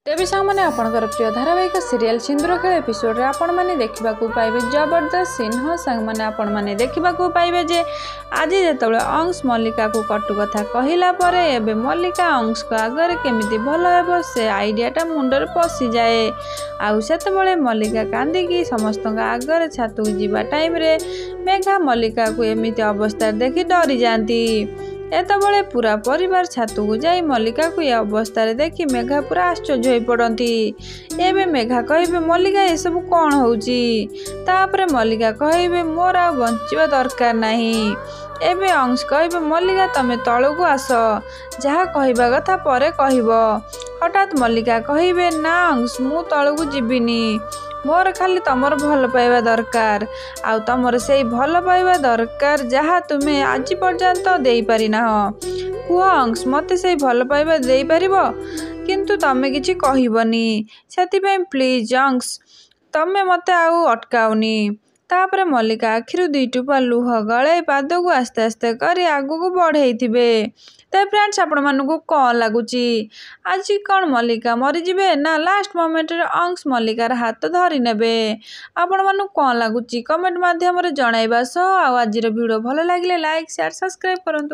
तेबे सामने आपणकर प्रिय धारावाहिक सीरियल सिंदूर खेल एपिसोड रे आपण माने देखा पाइबे जबरदस्त सीन। हाँ सांग मैंने आपण माने देखा पाइबे जे आज जो अंश मल्लिका को कटु कथा कहला परे एबे मल्लिका अंश को आगे केमिति भल हेबो से आइडियाटा मुंडर पशि जाए। आउ सेतेबेले मल्लिका कांदिकी समस्त आगे छातु जीवा टाइम रे मेघा मल्लिका को एमिति अवस्था देखि डरी जाती। एतबले पूरा परिवार छातु को जाई मल्लिका को ये अवस्था देखि मेघा पूरा आश्चर्य हो पड़ती। एबे मेघा कहिबे मल्लिका ये सब कौन होउची। तापरे मल्लिका कहिबे मोर आ बंचिबा दरकार नहीं। एबे अंश कहिबे मल्लिका तमे तळକୁ आस जहा कहिबा कथा परे कहिबो। हठात मल्लिका कहिबे ना अंश मु तळକୁ जिबिनी मोर खाली तमर भल पाइबा दरकार आउ तमर से भल पाइबा दरकार जहा तुम्हें आज पर्यंत दे पारिना। कुह अंश मते से भल पाइबा दे पारिबो किंतु तमे किछि कहिबनी सेति प्लीज अंश तमे मते आउ अटकाउनी। तापरे मल्लिका आखिरु दुई टुपा लुह गले पाद को आस्ते आस्ते करी आगु को बढ़ई थिबे। तो फ्रेंड्स आपण मानू कौन लगुची आज कौन मल्लिका मरीजे ना लास्ट मोमेंट रे अंश मल्लिकार हाथ धरी नेबे। आपण मानू कौन लगुची कमेंट माध्यम रे जणाइबा सह आज वीडियो भल लागिले लाइक शेयर सब्सक्राइब करंतु।